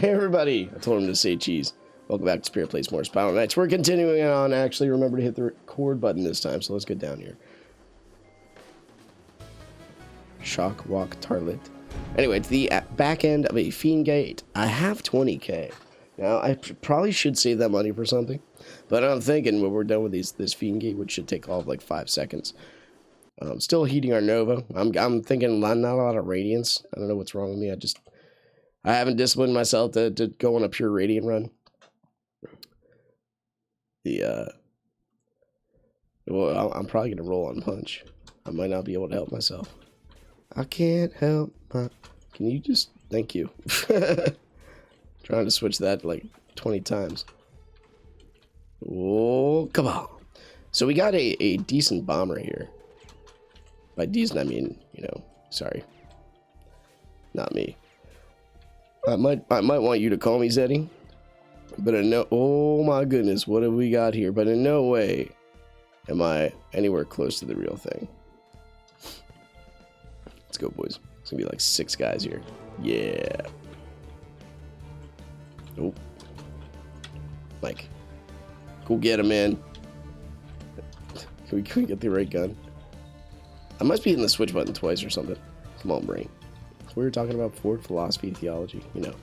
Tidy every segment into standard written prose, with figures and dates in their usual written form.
Hey everybody! I told him to say cheese. Welcome back to Spirit Plays More Spiral Knights. We're continuing on. Actually, remember to hit the record button this time, so let's get down here. Shock Walk Tarlet. Anyway, it's the back end of a Fiend Gate. I have 20k. Now, I probably should save that money for something, but I'm thinking when we're done with this Fiend Gate, which should take all of like 5 seconds. Still heating our Nova. I'm thinking not a lot of Radiance. I don't know what's wrong with me. I haven't disciplined myself to go on a pure Radiant run. Well, I'm probably gonna roll on Punch. I might not be able to help myself. I can't help my... Can you just... Thank you. Trying to switch that like 20 times. Oh, come on. So we got a decent bomber here. By decent, I mean, you know, sorry. Not me. I might want you to call me Zeddy. But in no... Oh my goodness, what have we got here? But in no way am I anywhere close to the real thing. Let's go, boys. It's gonna be like 6 guys here. Yeah. Oh. Mike. Go get him, man. Can we get the right gun? I must be hitting the switch button twice or something. Come on, brain. We were talking about Ford philosophy, theology. You know,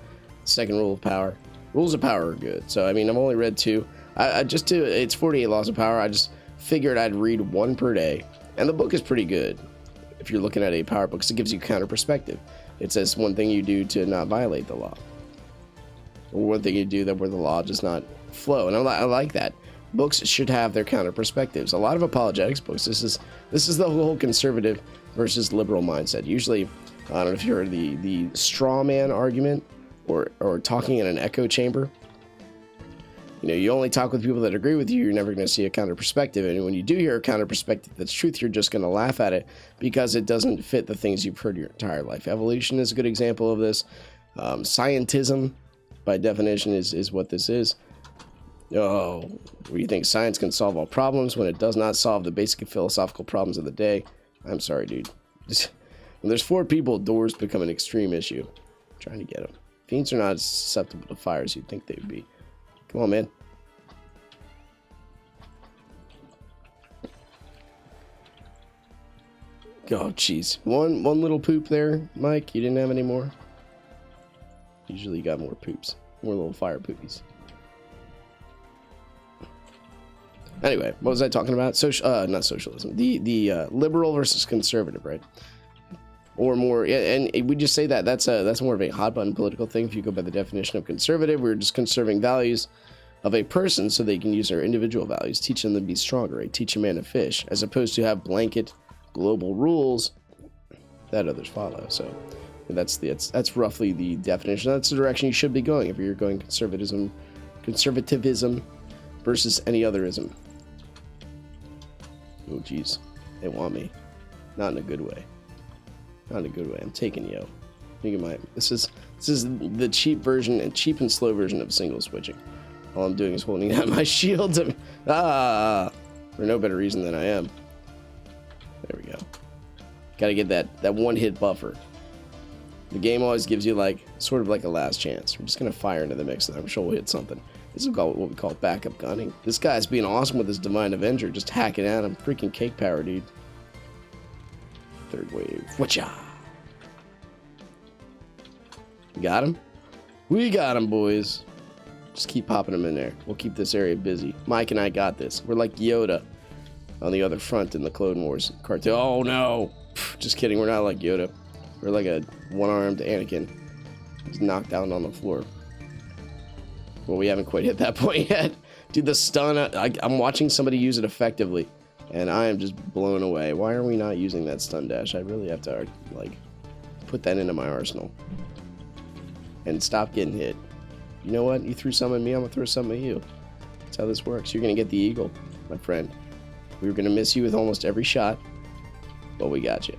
second rule of power. Rules of power are good. So, I mean, I've only read 2. It's 48 laws of power. I just figured I'd read 1 per day. And the book is pretty good. If you're looking at a power book, because it gives you counter perspective. It says one thing you do to not violate the law, or one thing you do that where the law does not flow. And I like that. Books should have their counter perspectives. A lot of apologetics books. This is the whole conservative versus liberal mindset. Usually, I don't know if you heard the straw man argument or talking in an echo chamber. You know, you only talk with people that agree with you. You're never going to see a counter perspective. And when you do hear a counter perspective that's truth, you're just going to laugh at it because it doesn't fit the things you've heard your entire life. Evolution is a good example of this. Scientism, by definition, is what this is. Oh, you think science can solve all problems when it does not solve the basic philosophical problems of the day? I'm sorry, dude. When there's 4 people, doors become an extreme issue. I'm trying to get them. Fiends are not as susceptible to fire as you'd think they would be. Come on, man. Oh, jeez. One little poop there, Mike. You didn't have any more? Usually you got more poops. More little fire poopies. Anyway, what was I talking about? Not socialism. The liberal versus conservative, right? Or more, and we just say that that's more of a hot button political thing. If you go by the definition of conservative, we're just conserving values of a person so they can use their individual values, teach them to be stronger, right? Teach a man to fish, as opposed to have blanket global rules that others follow. So that's roughly the definition. That's the direction you should be going if you're going conservatism versus any otherism. Oh, geez, they want me, not in a good way. Not in a good way. I'm taking yo. This is the cheap version and cheap and slow version of single switching. All I'm doing is holding out my shield to for no better reason than I am. There we go. Got to get that one hit buffer. The game always gives you sort of like a last chance. We're just gonna fire into the mix, and I'm sure we'll hit something. This is what we call backup gunning. This guy's being awesome with his Divine Avenger, just hacking at him. Freaking cake power, dude. Third wave. Whatcha? Got him? We got him, boys. Just keep popping them in there. We'll keep this area busy. Mike and I got this. We're like Yoda on the other front in the Clone Wars cartoon. Oh, no. Just kidding. We're not like Yoda. We're like a one-armed Anakin. He's knocked down on the floor. Well, we haven't quite hit that point yet. Dude, the stun, I'm watching somebody use it effectively, and I am just blown away. Why are we not using that stun dash? I really have to, put that into my arsenal. And stop getting hit. You know what? You threw some at me, I'm going to throw some at you. That's how this works. You're going to get the eagle, my friend. We were going to miss you with almost every shot, but we got you.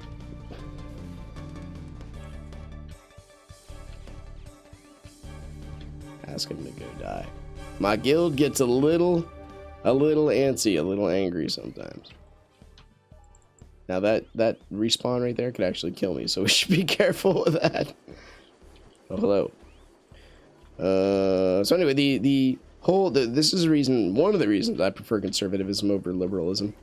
Ask him to go die. My guild gets a little antsy, a little angry sometimes. Now that respawn right there could actually kill me, so we should be careful with that. Oh, hello. So anyway, the whole this is one of the reasons I prefer conservatism over liberalism,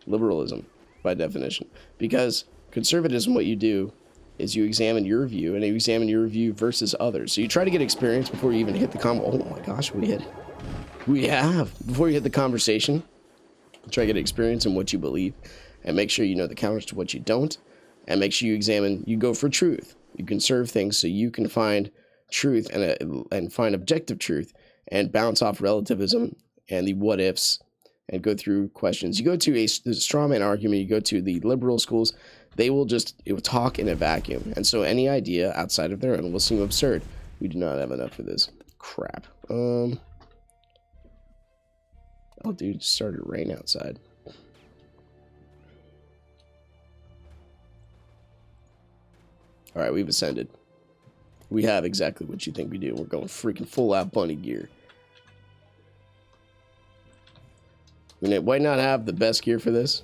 liberalism by definition, because conservatism, what you do is you examine your view, and you examine your view versus others. So you try to get experience before you even hit the oh my gosh, before you hit the conversation, try to get experience in what you believe, and make sure you know the counters to what you don't, and make sure you go for truth. You conserve things so you can find truth and find objective truth, and bounce off relativism and the what ifs, and go through questions. You go to a straw man argument, you go to the liberal schools, it will talk in a vacuum, and so any idea outside of their own will seem absurd. We do not have enough for this crap. Oh dude, it started to rain outside. All right, we've ascended. We have exactly what you think we do. We're going freaking full out bunny gear. I mean, why not have the best gear for this?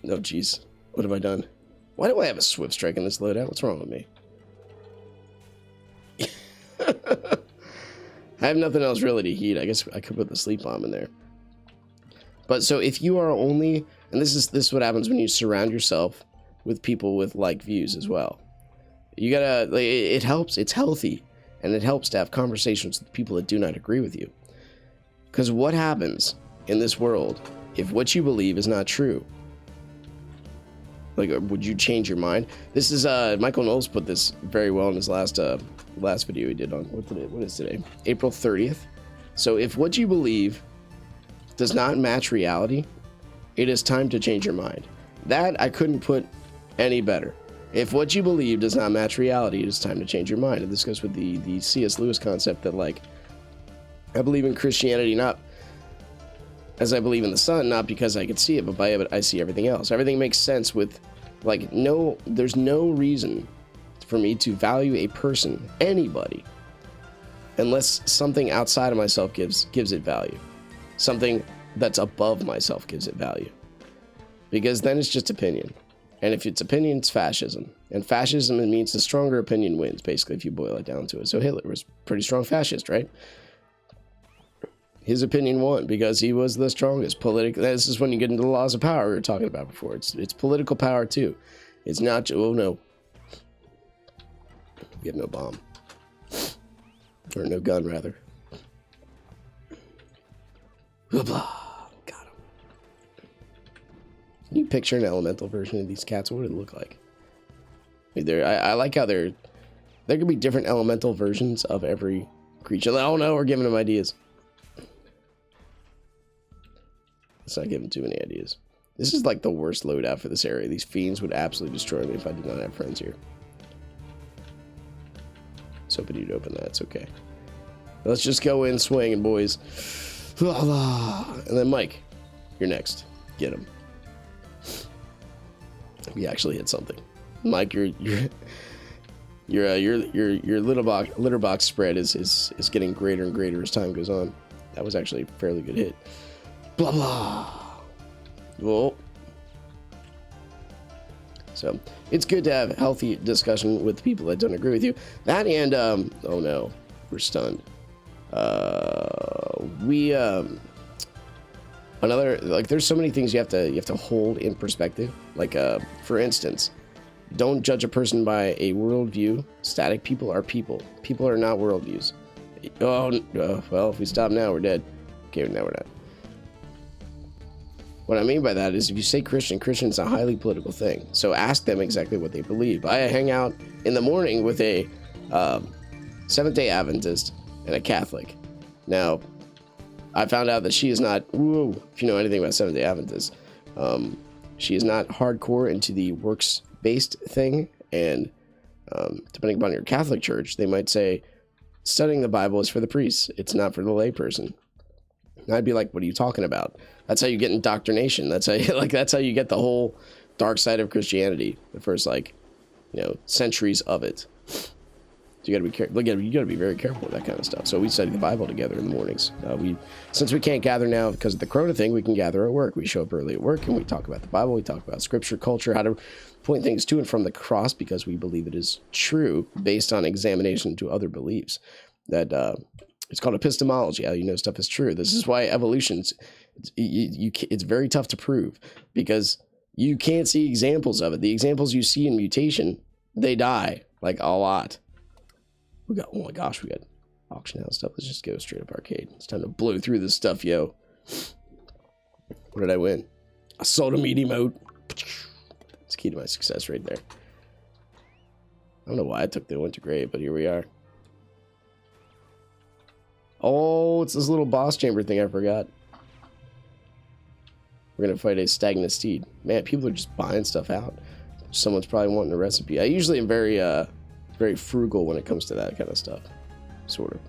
Oh, jeez. What have I done? Why do I have a swift strike in this loadout? What's wrong with me? I have nothing else really to heat. I guess I could put the sleep bomb in there. But so if you are only... And this is what happens when you surround yourself with people with like views as well. You gotta... it helps. It's healthy. And it helps to have conversations with people that do not agree with you. Because what happens in this world if what you believe is not true? Like, would you change your mind? This is Michael Knowles put this very well in his last video he did on what is today? April 30th. So if what you believe does not match reality, it is time to change your mind. That I couldn't put any better. If what you believe does not match reality, it is time to change your mind. And this goes with the C.S. Lewis concept that, like, I believe in Christianity not as I believe in the sun, not because I can see it, but by it I see everything else. Everything makes sense with, like, there's no reason for me to value a person, anybody, unless something outside of myself gives it value. Something that's above myself gives it value. Because then it's just opinion. And if it's opinion, it's fascism. And fascism, it means the stronger opinion wins, basically, if you boil it down to it. So Hitler was a pretty strong fascist, right? His opinion won because he was the strongest. This is when you get into the laws of power we were talking about before. It's political power, too. It's not... Oh, no. We have no bomb. Or no gun, rather. Blah, blah. Got him. Can you picture an elemental version of these cats? What would it look like? I like how there could be different elemental versions of every creature. Oh, no, we're giving them ideas. Let's not give them too many ideas. This is like the worst loadout for this area. These fiends would absolutely destroy me if I did not have friends here. I was hoping you'd open that. It's okay. Let's just go in swinging, boys. And then Mike, you're next. Get him. We actually hit something. Mike, your litter box spread is getting greater and greater as time goes on. That was actually a fairly good hit. Blah blah. Whoa. So it's good to have healthy discussion with people that don't agree with you. That and oh no, we're stunned. Another, like, there's so many things you have to hold in perspective. Like for instance, don't judge a person by a worldview. Static people are people. People are not worldviews. Well, if we stop now, we're dead. Okay, now we're not. What I mean by that is if you say Christian's a highly political thing. So ask them exactly what they believe. I hang out in the morning with a Seventh-day Adventist and a Catholic. Now, I found out that she is not, if you know anything about Seventh-day Adventists, she is not hardcore into the works-based thing. And depending upon your Catholic church, they might say, studying the Bible is for the priests. It's not for the layperson. And I'd be like, what are you talking about? That's how you get indoctrination. That's how you get the whole dark side of Christianity. The first, centuries of it. So you gotta be careful. You gotta be very careful with that kind of stuff. So we study the Bible together in the mornings. Since we can't gather now because of the Corona thing, we can gather at work. We show up early at work and we talk about the Bible. We talk about scripture, culture, how to point things to and from the cross because we believe it is true based on examination to other beliefs. That it's called epistemology. How you know stuff is true. This is why evolution's it's very tough to prove because you can't see examples of it. The examples you see in mutation, they die like a lot. Oh my gosh, we got auction house stuff. Let's just go straight up arcade. It's time to blow through this stuff, yo. What did I win? I sold a meat emote. It's key to my success right there. I don't know why I took the winter grave, but here we are. Oh, it's this little boss chamber thing I forgot. We're gonna fight a stagnant steed. Man, people are just buying stuff out. Someone's probably wanting a recipe. I usually am very frugal when it comes to that kind of stuff, sort of.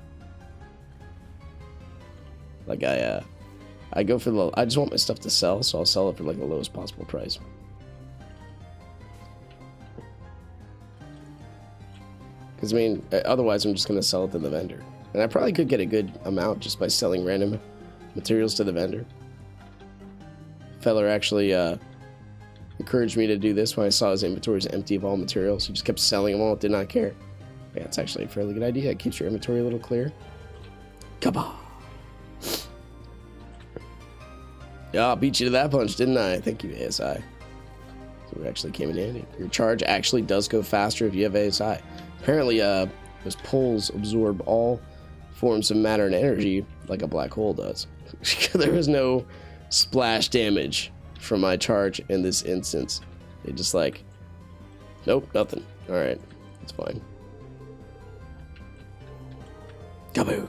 Like I go for I just want my stuff to sell, so I'll sell it for like the lowest possible price. Because I mean, otherwise I'm just gonna sell it to the vendor, and I probably could get a good amount just by selling random materials to the vendor. Feller actually encouraged me to do this when I saw his inventory was empty of all materials. He just kept selling them all, did not care. Yeah, it's actually a fairly good idea. It keeps your inventory a little clear. Kabah! Yeah, I beat you to that punch, didn't I? Thank you, ASI. So it actually came in handy. Your charge actually does go faster if you have ASI. Apparently, those poles absorb all forms of matter and energy like a black hole does. There was no splash damage from my charge in this instance. It just like, nope, nothing. All right, it's fine. Kaboo!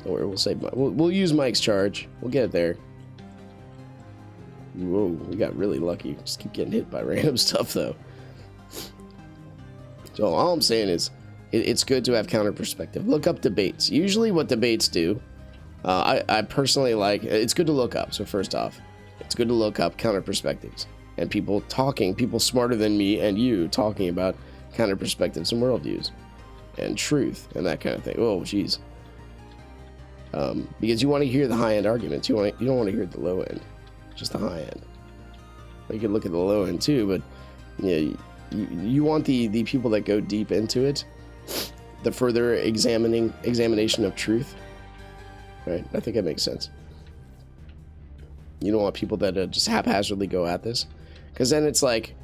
Don't worry, we'll save we'll use Mike's charge. We'll get it there. Whoa, we got really lucky. Just keep getting hit by random stuff though. So all I'm saying is, it's good to have counter perspective. Look up debates. Usually, what debates do, I personally like. It's good to look up. So first off, it's good to look up counter perspectives and people smarter than me and you talking about counter perspectives and worldviews and truth and that kind of thing. Oh, jeez. Because you want to hear the high end arguments. You don't want to hear the low end, just the high end. You can look at the low end too, but yeah, you want the people that go deep into it, the further examination of truth. Right? I think that makes sense. You don't want people that just haphazardly go at this, because then it's like,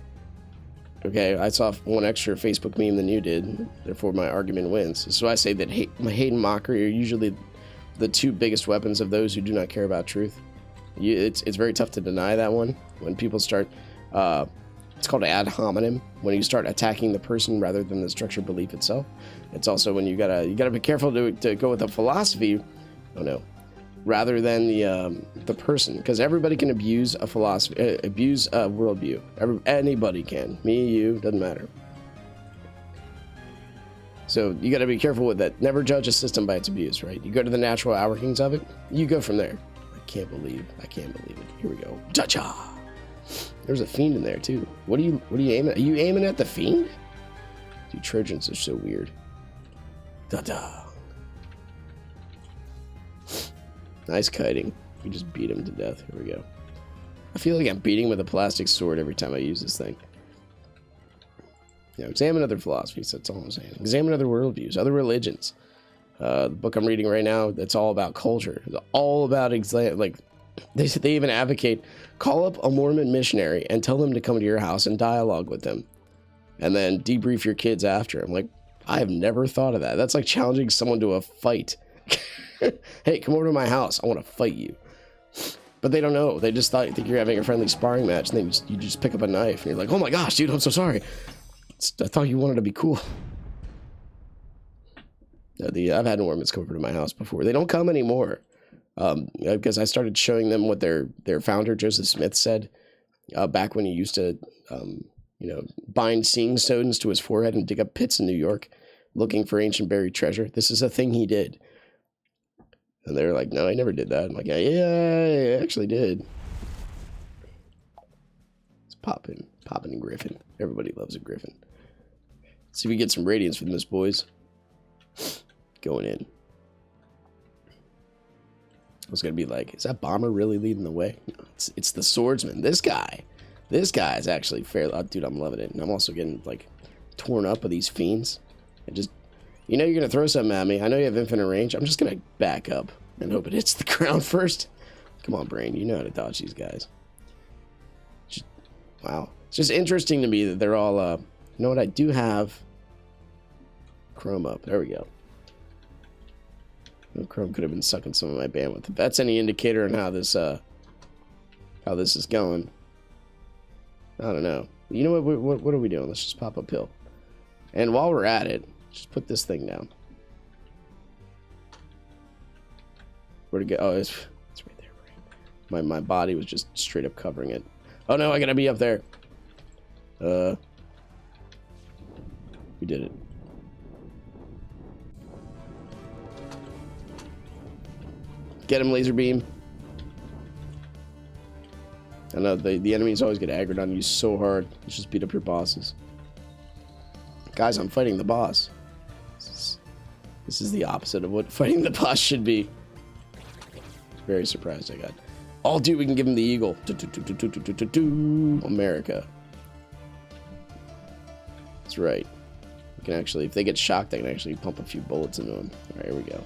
okay, I saw one extra Facebook meme than you did, therefore my argument wins. So I say that hate and mockery are usually the two biggest weapons of those who do not care about truth. It's very tough to deny that one when people start. It's called ad hominem, when you start attacking the person rather than the structured belief itself. It's also when you gotta be careful to go with a philosophy. Oh no. Rather than the person, because everybody can abuse a philosophy, abuse a worldview. Anybody can. Me, you, doesn't matter. So you got to be careful with that. Never judge a system by its abuse, right? You go to the natural workings of it, you go from there. I can't believe it. Here we go. Cha-cha. There's a fiend in there too. What are you aiming at? Are you aiming at the fiend? Dude, Trojans are so weird. Da-da. Nice kiting. We just beat him to death. Here we go. I feel like I'm beating with a plastic sword every time I use this thing. Examine other philosophies. That's all I'm saying. Examine other worldviews, other religions. The book I'm reading right now, that's all about culture. It's all about like they even advocate, call up a Mormon missionary and tell them to come to your house and dialogue with them, and then debrief your kids after. I'm like, I have never thought of that. That's like challenging someone to a fight. Hey, come over to my house. I want to fight you. But they don't know. They just think you're having a friendly sparring match, and then you just pick up a knife, and you're like, oh my gosh, dude, I'm so sorry. I thought you wanted to be cool. I've had Mormons come over to my house before. They don't come anymore, because I started showing them what their founder Joseph Smith said back when he used to, bind seeing stones to his forehead and dig up pits in New York, looking for ancient buried treasure. This is a thing he did, and they're like, "No, I never did that." I'm like, "Yeah, I actually did." It's popping and Griffin. Everybody loves a Griffin. See if we get some radiance from this, boys. Going in. I was gonna be like, is that bomber really leading the way? No, it's the swordsman. This guy is actually fair. Oh, dude, I'm loving it. And I'm also getting like torn up with these fiends. And just, you know, you're gonna throw something at me. I know you have infinite range. I'm just gonna back up and hope it hits the ground first. Come on, brain. You know how to dodge these guys. Wow. It's just interesting to me that they're all, you know what? I do have Chrome up. There we go. Chrome could have been sucking some of my bandwidth. If that's any indicator on how this is going, I don't know. You know what are we doing? Let's just pop a pill. And while we're at it, just put this thing down. Where'd it go? Oh, it's right there. My body was just straight up covering it. Oh no, I gotta be up there. We did it. Get him, laser beam. I know the enemies always get aggroed on you so hard. Let's just beat up your bosses. Guys, I'm fighting the boss. This is the opposite of what fighting the boss should be. Very surprised I got. Oh, dude, we can give him the eagle. America. That's right. We can actually, if they get shocked, I can actually pump a few bullets into them. All right, here we go.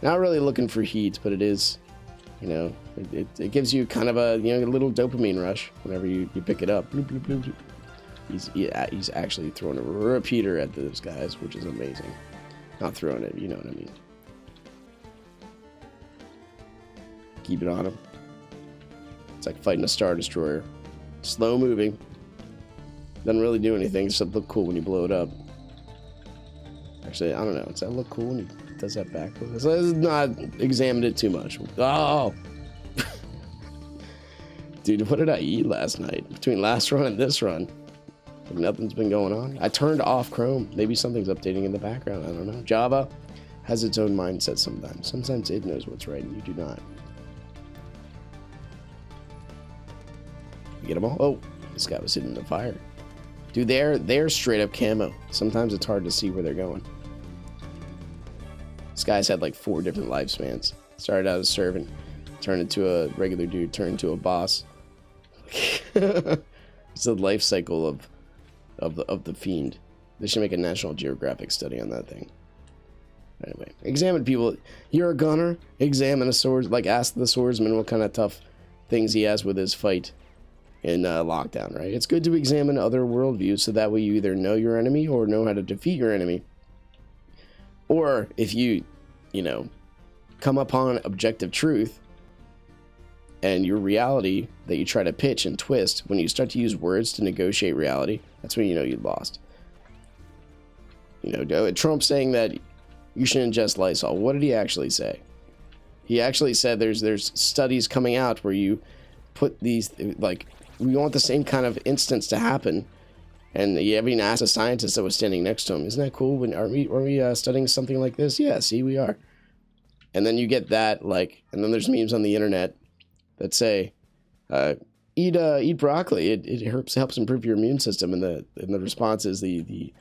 Not really looking for heat, but it is, you know, it gives you kind of a, you know, a little dopamine rush whenever you pick it up. Bloop, bloop, bloop, bloop. He's actually throwing a repeater at those guys, which is amazing. Not throwing it, you know what I mean. Keep it on him. It's like fighting a Star Destroyer. Slow moving. Doesn't really do anything except look cool when you blow it up. Actually, I don't know. Does that look cool when you does that backwards? Let's not examine it too much. Oh! Dude, what did I eat last night? Between last run and this run. Like nothing's been going on. I turned off Chrome. Maybe something's updating in the background. I don't know. Java has its own mindset sometimes. Sometimes it knows what's right and you do not. You get them all? Oh, this guy was hitting the fire. Dude, they're straight up camo. Sometimes it's hard to see where they're going. This guy's had like 4 different lifespans. Started out as servant, turned into a regular dude, turned into a boss. It's the life cycle of the fiend. They should make a National Geographic study on that thing. Anyway, examine people. You're a gunner. Examine a sword. Like, ask the swordsman what kind of tough things he has with his fight in lockdown, right? It's good to examine other worldviews so that way you either know your enemy or know how to defeat your enemy. Or if you know, come upon objective truth and your reality that you try to pitch and twist, when you start to use words to negotiate reality, that's when you know you've lost. You know, Trump saying that you should ingest Lysol. What did he actually say? He actually said there's studies coming out where you put these, like, we want the same kind of instance to happen. And you haven't even asked a scientist that was standing next to him. Isn't that cool? Are we studying something like this? Yeah, see, we are. And then you get that, like, and then there's memes on the internet that say, eat broccoli. It helps improve your immune system. And the response is the you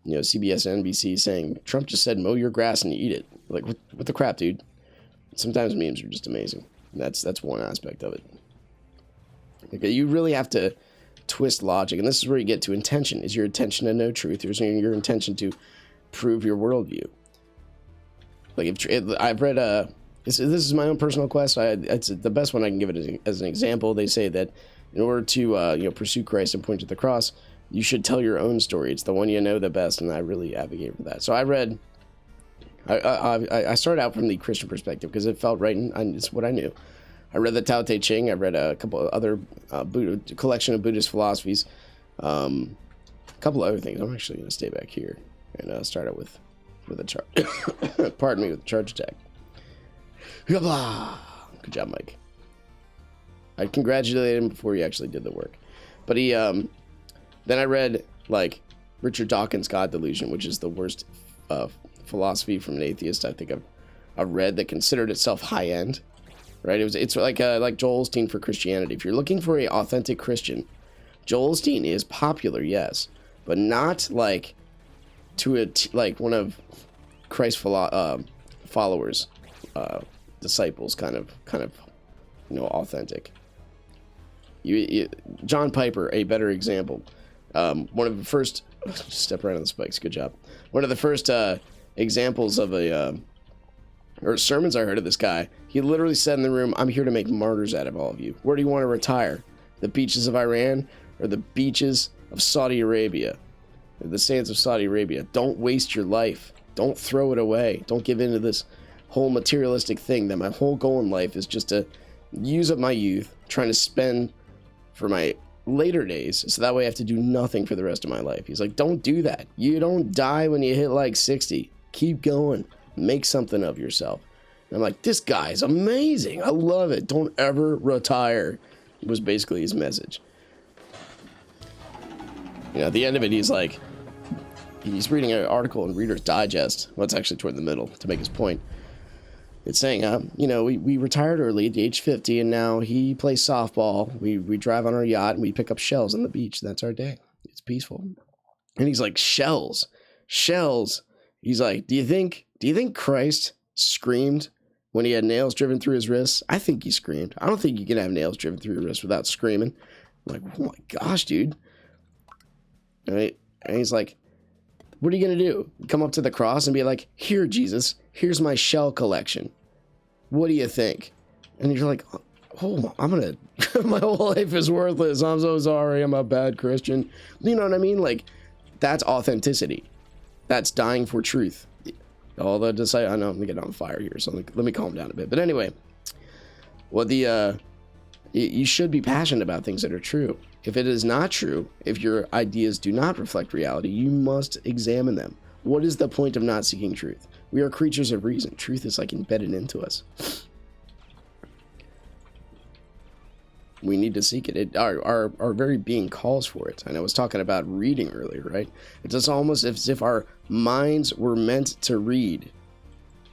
know, CBS and NBC saying, Trump just said, mow your grass and eat it. Like, what the crap, dude? Sometimes memes are just amazing. And that's one aspect of it. Okay, you really have to twist logic, and this is where you get to intention. Is your intention to know truth, or is your intention to prove your worldview? Like, I've read this is my own personal quest. It's the best one I can give it as an example. They say that in order to you know, pursue Christ and point to the cross, you should tell your own story. It's the one you know the best, and I really advocate for that. So I read. I started out from the Christian perspective because it felt right, and it's what I knew. I read the Tao Te Ching. I read a couple of other collection of Buddhist philosophies. A couple of other things. I'm actually going to stay back here and start out with a charge. Pardon me, with a charge attack. Good job, Mike. I congratulated him before he actually did the work. But he, then I read like Richard Dawkins' God Delusion, which is the worst philosophy from an atheist I think I've read that considered itself high end. Right, it's like Joel Osteen for Christianity. If you're looking for an authentic Christian, Joel Osteen is popular, yes, but not like to like one of Christ's followers, disciples, kind of, authentic. John Piper, a better example. One of the first, step right on the spikes. Good job. One of the first examples of or sermons I heard of this guy. He literally said in the room, "I'm here to make martyrs out of all of you. Where do you want to retire? The beaches of Iran or the beaches of Saudi Arabia? The sands of Saudi Arabia. Don't waste your life. Don't throw it away. Don't give in to this whole materialistic thing that my whole goal in life is just to use up my youth, trying to spend for my later days, so that way I have to do nothing for the rest of my life." He's like, don't do that. You don't die when you hit like 60. Keep going. Make something of yourself. And I'm like, this guy's amazing. I love it. Don't ever retire, was basically his message. At the end of it, he's like, he's reading an article in Reader's Digest. Well, it's actually toward the middle to make his point. It's saying, we retired early at age 50, and now he plays softball. We drive on our yacht, and we pick up shells on the beach. That's our day. It's peaceful. And he's like, shells. He's like, do you think Christ screamed when he had nails driven through his wrists? I think he screamed. I don't think you can have nails driven through your wrists without screaming. I'm like, oh my gosh, dude. And he's like, what are you going to do? Come up to the cross and be like, here, Jesus, here's my shell collection. What do you think? And you're like, oh, my whole life is worthless. I'm so sorry. I'm a bad Christian. You know what I mean? Like, that's authenticity. That's dying for truth. All the disciples, I know I'm going to get on fire here, so let me calm down a bit. But anyway, you should be passionate about things that are true. If it is not true, if your ideas do not reflect reality, you must examine them. What is the point of not seeking truth? We are creatures of reason. Truth is like embedded into us. We need to seek it. Our very being calls for it. And I was talking about reading earlier, right? It's just almost as if our minds were meant to read.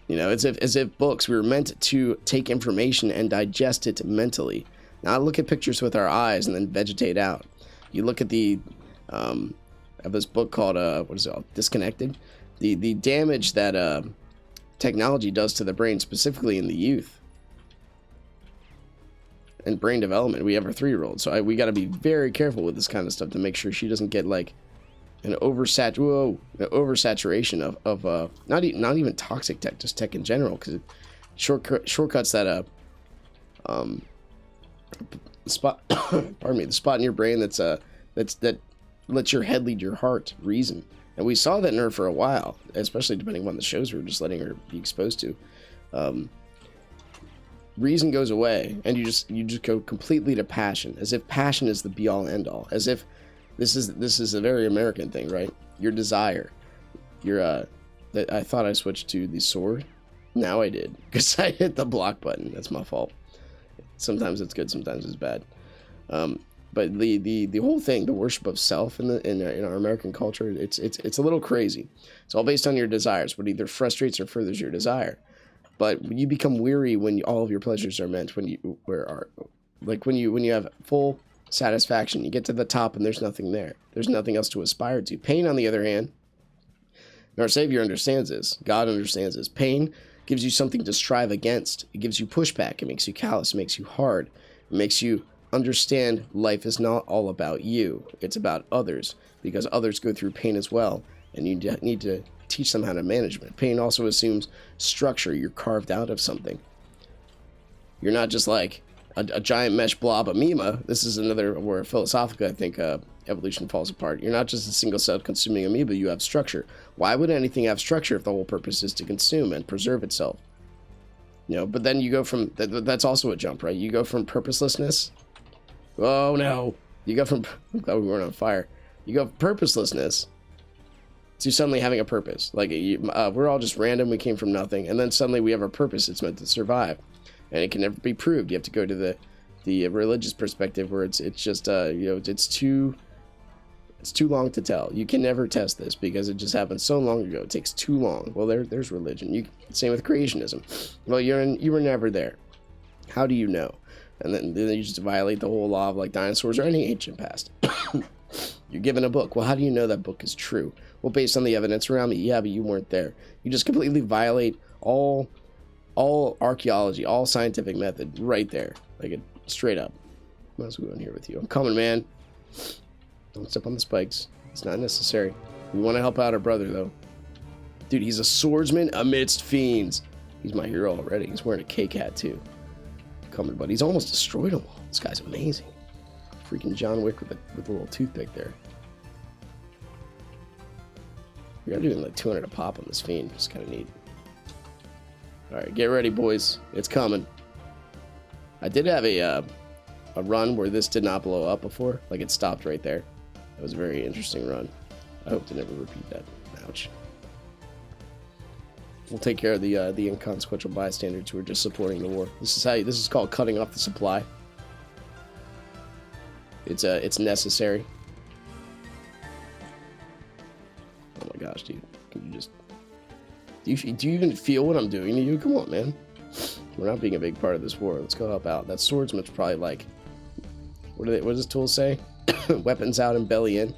As if books, we were meant to take information and digest it mentally. Not look at pictures with our eyes and then vegetate out. You look at I have this book called, Disconnected? The damage that technology does to the brain, specifically in the youth. And brain development. We have our 3-year-old, so we got to be very careful with this kind of stuff to make sure she doesn't get like an oversaturation of not even toxic tech, just tech in general, because shortcuts that spot pardon me, the spot in your brain that lets your head lead your heart, reason. And we saw that in her for a while, especially depending on the shows we were just letting her be exposed to. Reason goes away, and you just go completely to passion, as if passion is the be all end all, as if this is a very American thing, right? Your desire, I thought I switched to the sword. Now I did, because I hit the block button. That's my fault. Sometimes it's good, sometimes it's bad. But the whole thing, the worship of self in our American culture, it's a little crazy. It's all based on your desires, what either frustrates or furthers your desire. But you become weary when all of your pleasures are meant. When you have full satisfaction, you get to the top and there's nothing there. There's nothing else to aspire to. Pain, on the other hand, and our Savior understands this. God understands this. Pain gives you something to strive against. It gives you pushback. It makes you callous. It makes you hard. It makes you understand life is not all about you. It's about others, because others go through pain as well, and you need to teach them how to manage it. Pain also assumes structure. You're carved out of something. You're not just like a giant mesh blob amoeba. This is another where philosophically I think evolution falls apart. You're not just a single cell consuming amoeba. You have structure. Why would anything have structure if the whole purpose is to consume and preserve itself? But then you go from that's also a jump, right? You go from purposelessness. Oh no! You go from I'm glad we weren't on fire. You go from purposelessness to suddenly having a purpose. Like we're all just random. We came from nothing, and then suddenly we have a purpose. It's meant to survive, and it can never be proved. You have to go to the religious perspective where it's just it's too long to tell. You can never test this because it just happened so long ago. It takes too long. Well, there's religion. Same with creationism. Well, you were never there. How do you know? And then you just violate the whole law of like dinosaurs or any ancient past. You're given a book. Well, how do you know that book is true? Well, based on the evidence around me. Yeah, but you weren't there. You just completely violate all archaeology, all scientific method right there. Like it straight up. Might as well go in here with you. I'm coming, man. Don't step on the spikes. It's not necessary. We want to help out our brother, though. Dude, he's a swordsman amidst fiends. He's my hero already. He's wearing a K-Cat, too. Coming, buddy. He's almost destroyed them all. This guy's amazing. Freaking John Wick with a little toothpick there. We're doing like 200 a pop on this fiend. It's kind of neat. Alright, get ready, boys. It's coming. I did have a run where this did not blow up before. Like, it stopped right there. That was a very interesting run. I hope to never repeat that. Ouch. We'll take care of the inconsequential bystanders who are just supporting the war. This is called cutting off the supply. It's necessary. Oh my gosh, dude. Can you just... Do you even feel what I'm doing to you? Come on, man. We're not being a big part of this war. Let's go help out. That swordsman's probably like... What does this tool say? Weapons out and belly in.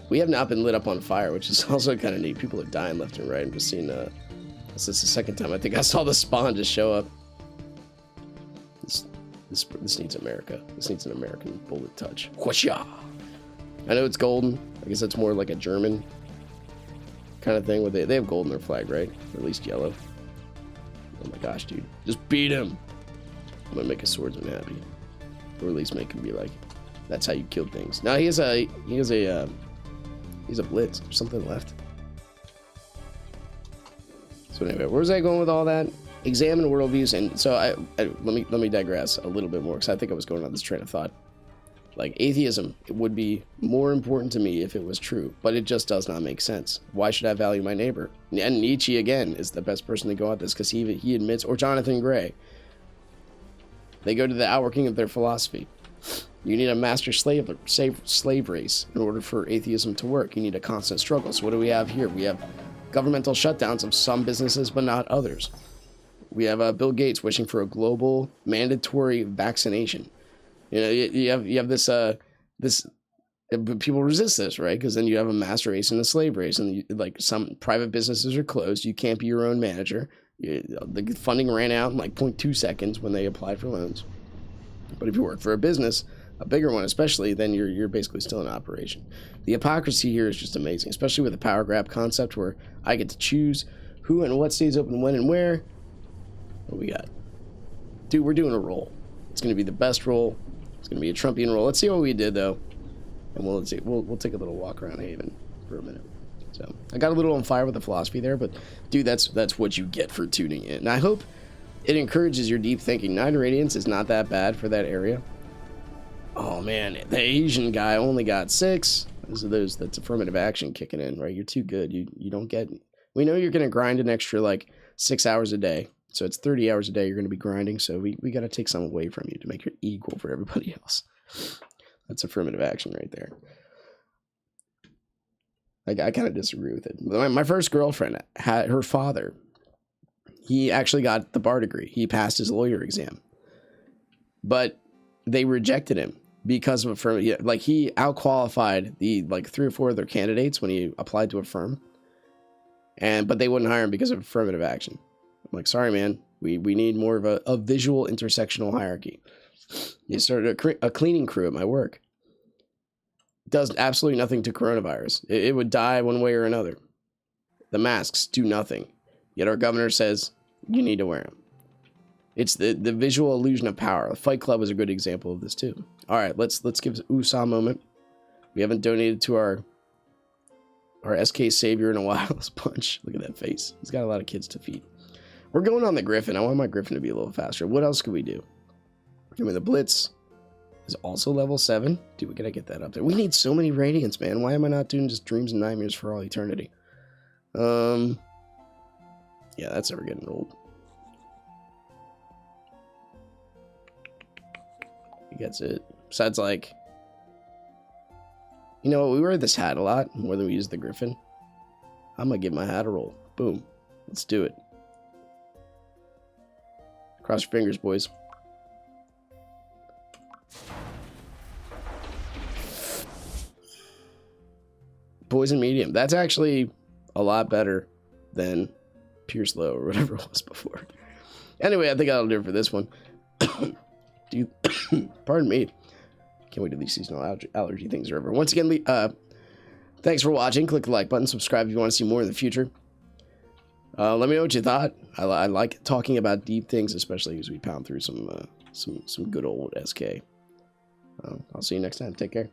We have not been lit up on fire, which is also kind of neat. People are dying left and right. I'm just seeing... This is the second time I think I saw the spawn just show up. This needs America. This needs an American bullet touch. Whoosha! I know it's golden. I guess that's more like a German kind of thing. Where they have gold in their flag, right? Or at least yellow. Oh my gosh, dude! Just beat him. I'm gonna make a swordsman happy, or at least make him be like, "That's how you kill things." Now he has a blitz. There's something left. So anyway, where was I going with all that? Examine worldviews, and so let me digress a little bit more because I think I was going on this train of thought. Like atheism, it would be more important to me if it was true, but it just does not make sense. Why should I value my neighbor? And Nietzsche again is the best person to go at this because he admits, or Jonathan Gray. They go to the outworking of their philosophy. You need a master slave race in order for atheism to work. You need a constant struggle. So what do we have here? We have governmental shutdowns of some businesses, but not others. We have Bill Gates wishing for a global mandatory vaccination. You know, you have this people resist this, right? Because then you have a master race and a slave race, and like some private businesses are closed. You can't be your own manager. The funding ran out in like 0.2 seconds when they applied for loans. But if you work for a business, a bigger one especially, then you're basically still in operation. The hypocrisy here is just amazing, especially with the power grab concept where I get to choose who and what stays open when and where. What we got? Dude, we're doing a roll. It's going to be the best roll. It's going to be a Trumpian roll. Let's see what we did, though. And we'll take a little walk around Haven for a minute. So I got a little on fire with the philosophy there, but dude, that's what you get for tuning in. And I hope it encourages your deep thinking. 9 radiance is not that bad for that area. Oh, man. The Asian guy only got 6. That's affirmative action kicking in, right? You're too good. You don't get... We know you're going to grind an extra, like, 6 hours a day. So it's 30 hours a day you're going to be grinding, so we got to take some away from you to make it equal for everybody else. That's affirmative action right there. I kind of disagree with it. My first girlfriend, had her father, he actually got the bar degree. He passed his lawyer exam. But they rejected him because of affirmative. Like, he outqualified the, like, 3 or 4 other candidates when he applied to a firm. But they wouldn't hire him because of affirmative action. I'm like, sorry, man. We need more of a visual intersectional hierarchy. You started a cleaning crew at my work. Does absolutely nothing to coronavirus. It would die one way or another. The masks do nothing. Yet our governor says you need to wear them. It's the visual illusion of power. Fight Club is a good example of this too. All right, let's give USA a moment. We haven't donated to our SK savior in a while. Let's punch. Look at that face. He's got a lot of kids to feed. We're going on the Griffin. I want my Griffin to be a little faster. What else could we do? I mean, the Blitz is also level 7. Dude, we gotta get that up there. We need so many radiants, man. Why am I not doing just dreams and nightmares for all eternity? Yeah, that's never getting old. He gets it. Besides, like, you know, we wear this hat a lot more than we use the Griffin. I'm gonna give my hat a roll. Boom. Let's do it. Cross your fingers, boys. Poison medium. That's actually a lot better than Pierce low or whatever it was before. Anyway, I think that'll do it for this one. Dude, pardon me. Can't wait till these seasonal allergy things are over. Once again, thanks for watching. Click the like button. Subscribe if you want to see more in the future. Let me know what you thought. I like talking about deep things, especially as we pound through some good old SK. I'll see you next time. Take care.